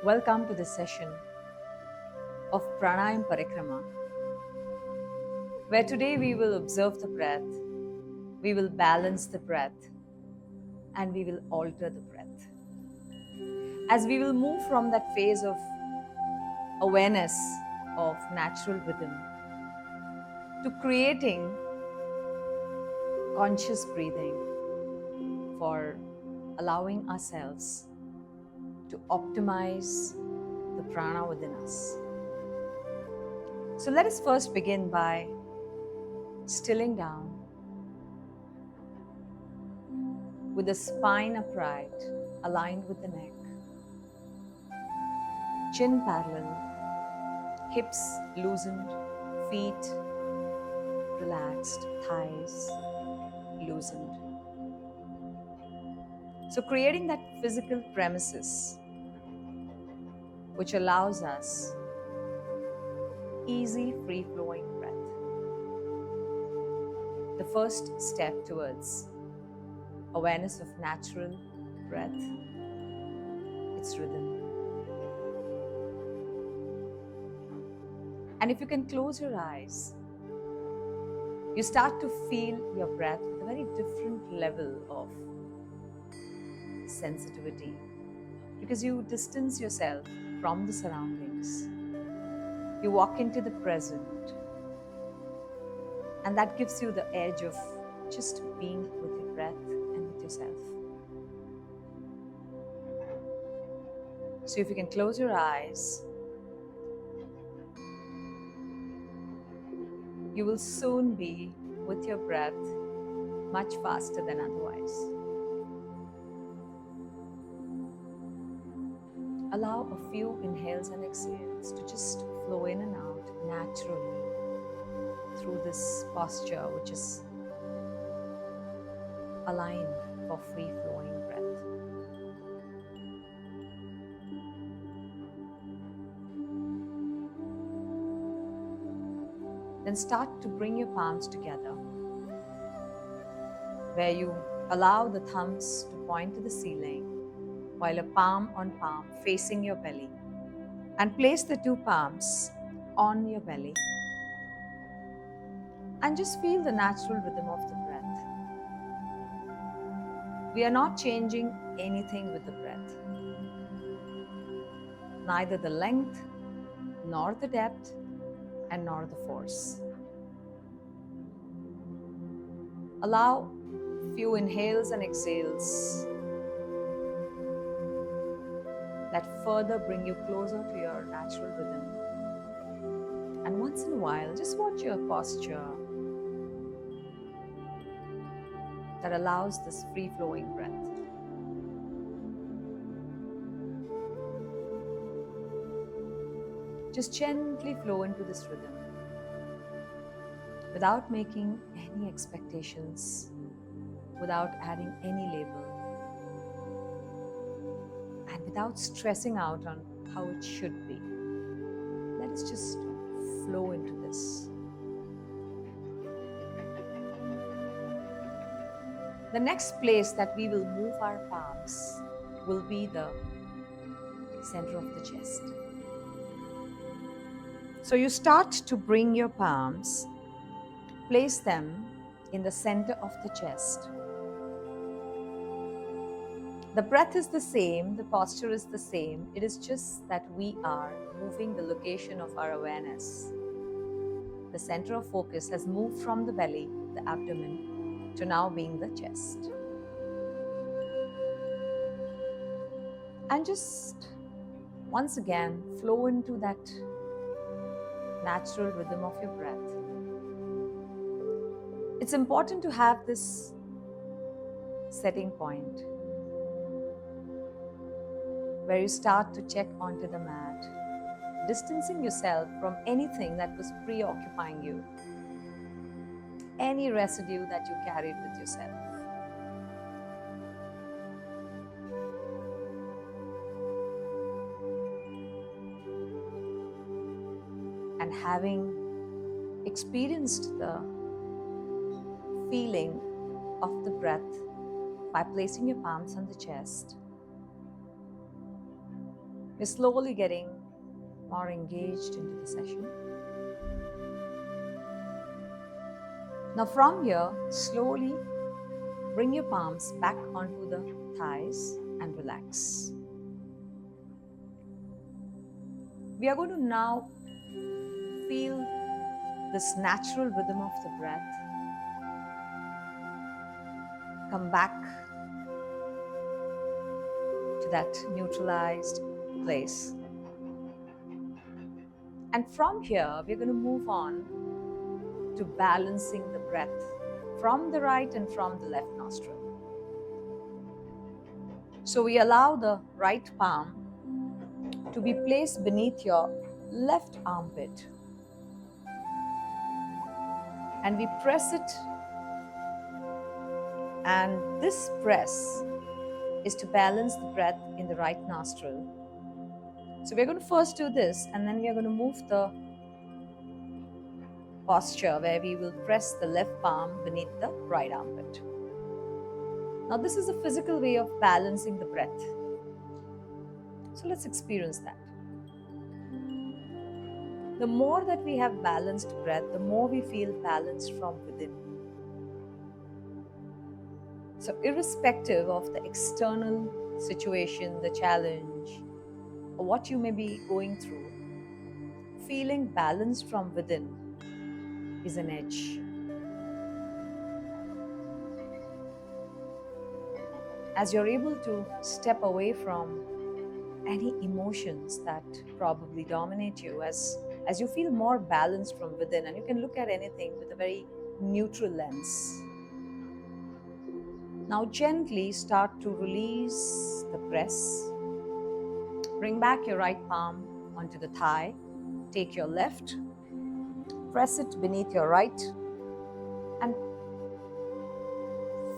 Welcome to this session of Pranayam Parikrama, where today we will observe the breath, we will balance the breath, and we will alter the breath. As we will move from that phase of awareness of natural rhythm to creating conscious breathing for allowing ourselves to optimize the prana within us. So let us first begin by stilling down with the spine upright, aligned with the neck, chin parallel, hips loosened, feet relaxed, thighs loosened. So creating that physical premises which allows us easy free-flowing breath. The first step towards awareness of natural breath, its rhythm. And if you can close your eyes, you start to feel your breath with a very different level of sensitivity because you distance yourself from the surroundings. You walk into the present, and that gives you the edge of just being with your breath and with yourself. So if you can close your eyes, you will soon be with your breath much faster than otherwise. Allow a few inhales and exhales to just flow in and out naturally through this posture, which is aligned for free-flowing breath. Then start to bring your palms together, where you allow the thumbs to point to the ceiling, while a palm on palm facing your belly. And place the two palms on your belly. And just feel the natural rhythm of the breath. We are not changing anything with the breath. Neither the length, nor the depth, and nor the force. Allow few inhales and exhales that further bring you closer to your natural rhythm. And once in a while, just watch your posture that allows this free-flowing breath. Just gently flow into this rhythm without making any expectations, without adding any label, and without stressing out on how it should be. Let us just flow into this. The next place that we will move our palms will be the center of the chest. So you start to bring your palms, place them in the center of the chest. The breath is the same, the posture is the same. It is just that we are moving the location of our awareness. The center of focus has moved from the belly, the abdomen, to now being the chest. And just once again, flow into that natural rhythm of your breath. It's important to have this setting point where you start to check onto the mat, distancing yourself from anything that was preoccupying you, any residue that you carried with yourself. And having experienced the feeling of the breath by placing your palms on the chest, We're slowly getting more engaged into the session. Now from here, slowly bring your palms back onto the thighs and relax. We are going to now feel this natural rhythm of the breath. Come back to that neutralized place. And from here, we're going to move on to balancing the breath from the right and from the left nostril. So we allow the right palm to be placed beneath your left armpit. And we press it. And this press is to balance the breath in the right nostril. So we're going to first do this, and then we are going to move the posture where we will press the left palm beneath the right armpit. Now this is a physical way of balancing the breath. So let's experience that. The more that we have balanced breath, the more we feel balanced from within. So irrespective of the external situation, the challenge, or what you may be going through, feeling balanced from within is an edge. As you're able to step away from any emotions that probably dominate you, as you feel more balanced from within, and you can look at anything with a very neutral lens. Now gently start to release the press. Bring back your right palm onto the thigh. Take your left, press it beneath your right, and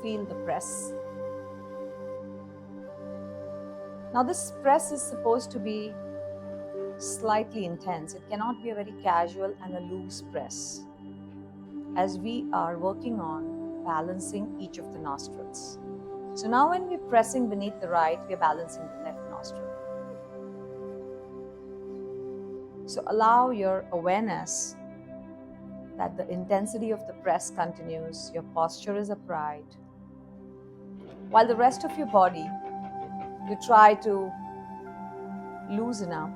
feel the press. Now this press is supposed to be slightly intense. It cannot be a very casual and a loose press, as we are working on balancing each of the nostrils. So now when we're pressing beneath the right, we're balancing the left nostril. So allow your awareness that the intensity of the press continues, your posture is upright, while the rest of your body, you try to loosen up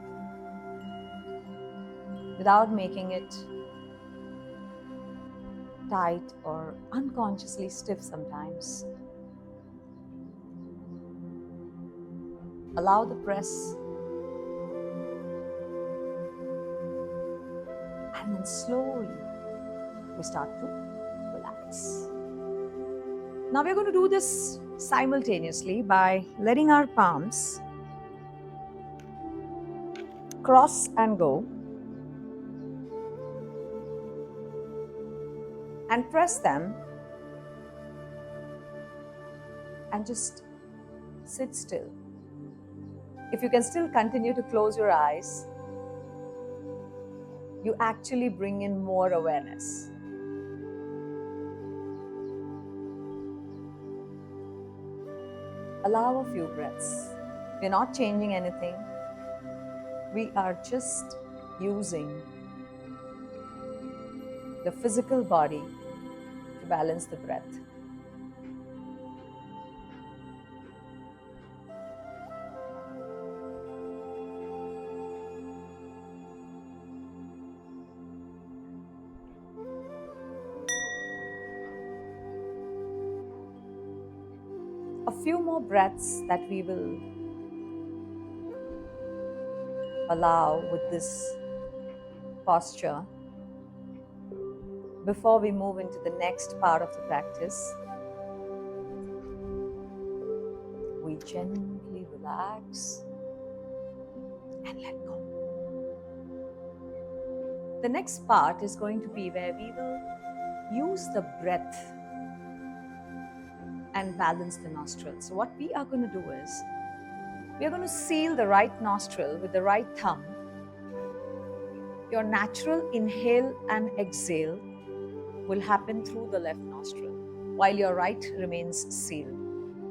without making it tight or unconsciously stiff sometimes. Allow the press, and then slowly we start to relax. Now we're going to do this simultaneously by letting our palms cross and go, and press them and just sit still. If you can still continue to close your eyes, you actually bring in more awareness. Allow a few breaths. We're not changing anything. We are just using the physical body to balance the breath. A few more breaths that we will allow with this posture before we move into the next part of the practice. We gently relax and let go. The next part is going to be where we will use the breath and balance the nostrils. So what we are going to do is, we are going to seal the right nostril with the right thumb. Your natural inhale and exhale will happen through the left nostril, while your right remains sealed.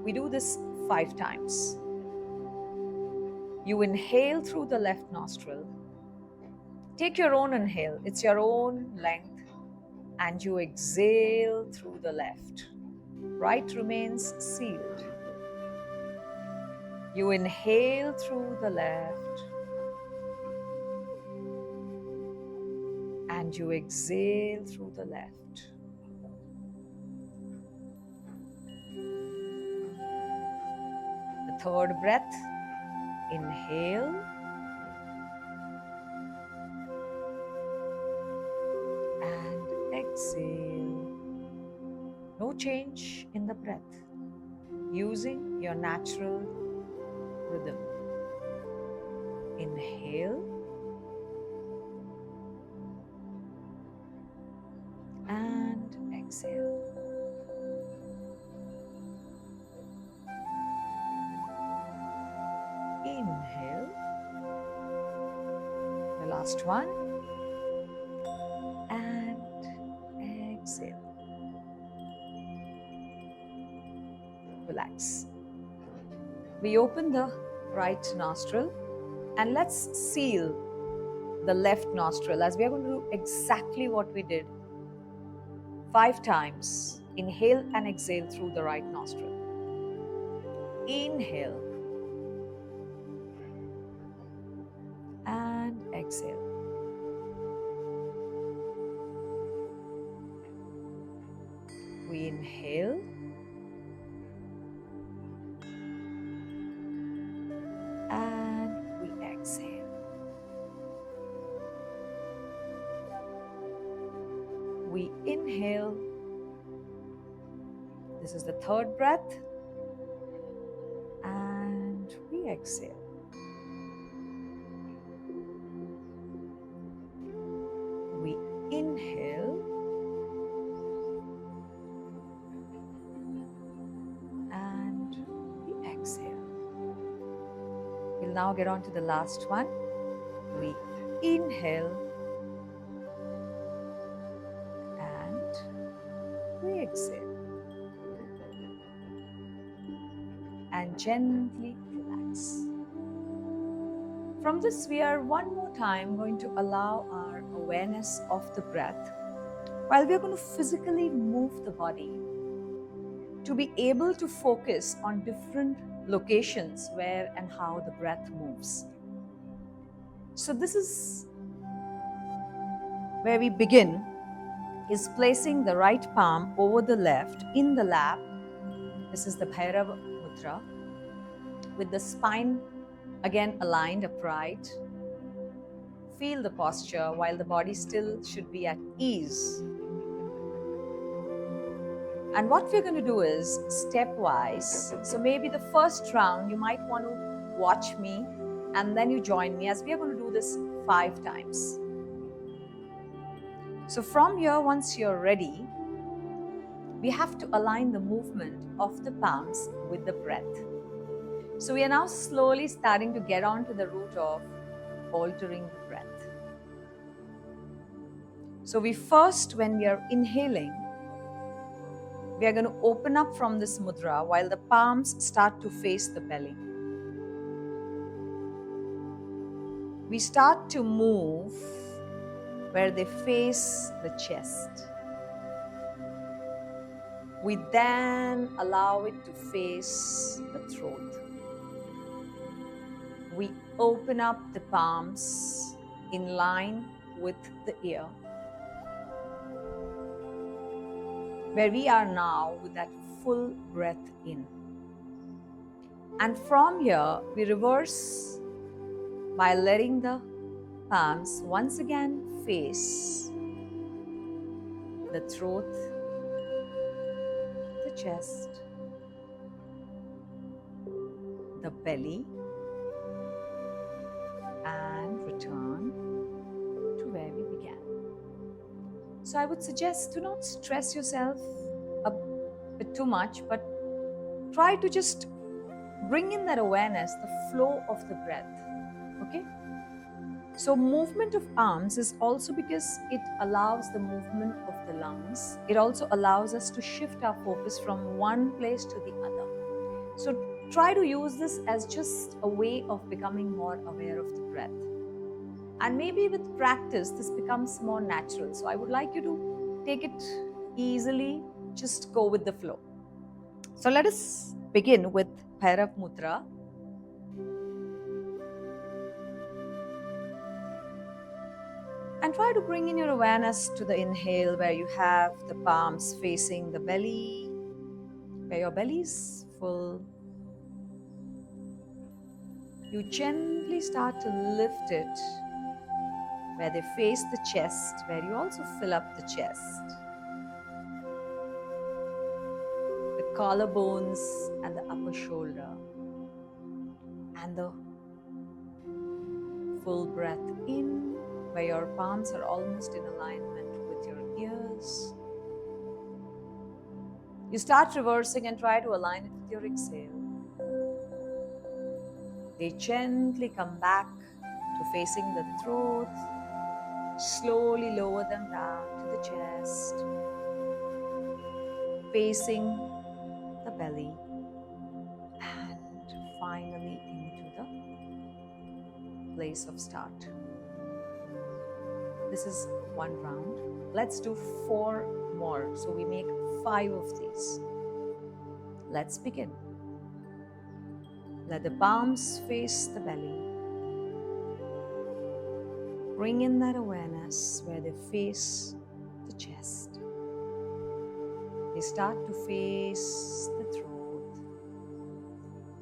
We do this 5 times. You inhale through the left nostril. Take your own inhale, it's your own length, and you exhale through the left. Right remains sealed. You inhale through the left, and you exhale through the left. The third breath, inhale, and exhale. No change in the breath, using your natural rhythm. Inhale and exhale. Inhale. The last one. And exhale. Relax. We open the right nostril and let's seal the left nostril as we are going to do exactly what we did 5 times. Inhale and exhale through the right nostril. Inhale and exhale. We inhale and we exhale. We inhale. This is the third breath. And we exhale. We inhale. And we exhale. We'll now get on to the last one. We inhale. And we exhale. And gently relax. From this, we are one more time going to allow our awareness of the breath while we are going to physically move the body to be able to focus on different locations where and how the breath moves. So this is where we begin, is placing the right palm over the left in the lap. This is the Bhairava Mudra, with the spine again aligned upright. Feel the posture while the body still should be at ease. And what we're going to do is stepwise. So maybe the first round you might want to watch me and then you join me as we are going to do this 5 times. So from here, once you're ready, we have to align the movement of the palms with the breath. So we are now slowly starting to get on to the route of altering the breath. So we first, when we are inhaling, we are going to open up from this mudra while the palms start to face the belly. We start to move where they face the chest. We then allow it to face the throat. We open up the palms in line with the ear, where we are now with that full breath in. And from here, we reverse by letting the palms once again face the throat, the chest, the belly, and return to where we began. So I would suggest to not stress yourself a bit too much, but try to just bring in that awareness, the flow of the breath. Okay? So movement of arms is also because it allows the movement of the lungs. It also allows us to shift our focus from one place to the other. So Try to use this as just a way of becoming more aware of the breath. And maybe with practice, this becomes more natural. So I would like you to take it easily, just go with the flow. So let us begin with Bhairav Mudra. And try to bring in your awareness to the inhale where you have the palms facing the belly, where your belly is full. You gently start to lift it where they face the chest, where you also fill up the chest. The collarbones and the upper shoulder. And the full breath in, where your palms are almost in alignment with your ears. You start reversing and try to align it with your exhale. They gently come back to facing the throat. Slowly lower them down to the chest, facing the belly, and finally into the place of start. This is one round. Let's do 4 more, so we make 5 of these. Let's begin. Let the palms face the belly. Bring in that awareness where they face the chest. They start to face the throat.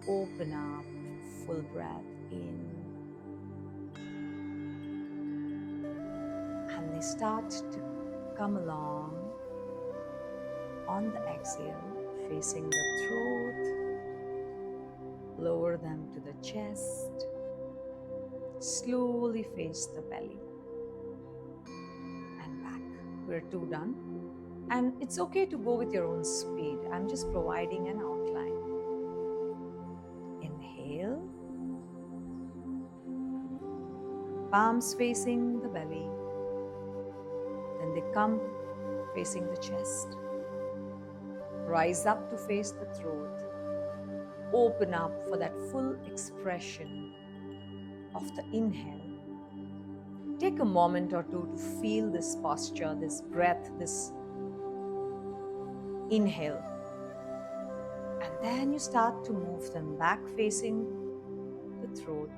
Open up, full breath in. And they start to come along on the exhale, facing the throat. Lower them to the chest. Slowly face the belly. And back. We're 2 done. And it's okay to go with your own speed. I'm just providing an outline. Inhale. Palms facing the belly. Then they come facing the chest. Rise up to face the throat. Open up for that full expression of the inhale. Take a moment or two to feel this posture, this breath, this inhale. And then you start to move them back facing the throat.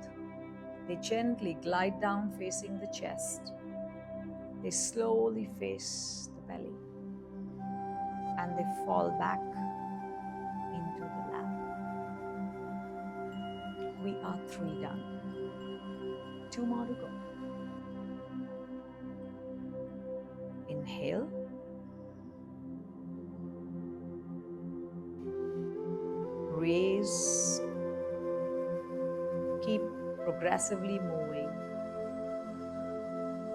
They gently glide down facing the chest. They slowly face the belly. And they fall back into the lap. We are 3 done. 2 more to go. Inhale. Raise. Keep progressively moving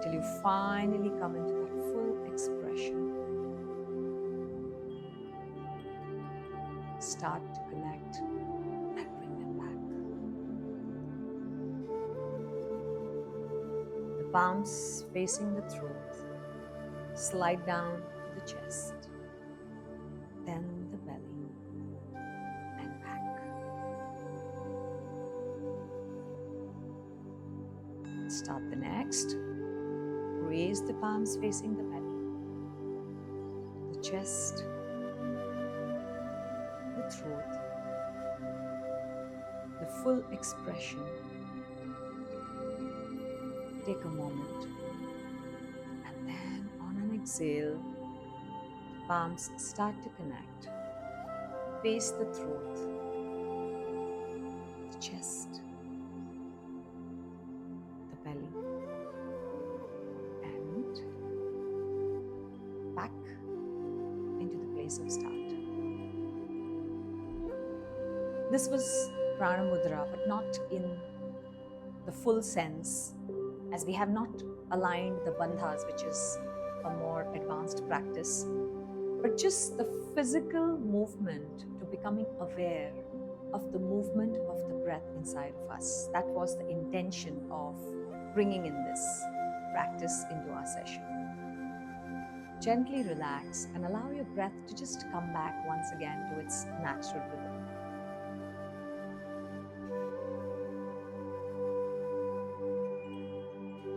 till you finally come into that full expression. Start to connect and bring them back. The palms facing the throat. Slide down to the chest. Then the belly and back. Start the next. Raise the palms facing the belly, the chest, the throat, the full expression. Take a moment, and then on an exhale, the palms start to connect. Face the throat, the chest, the belly, and back into the place of start. This was Prana Mudra, but not in the full sense, as we have not aligned the bandhas, which is a more advanced practice, but just the physical movement to becoming aware of the movement of the breath inside of us. That was the intention of bringing in this practice into our session. Gently relax and allow your breath to just come back once again to its natural rhythm.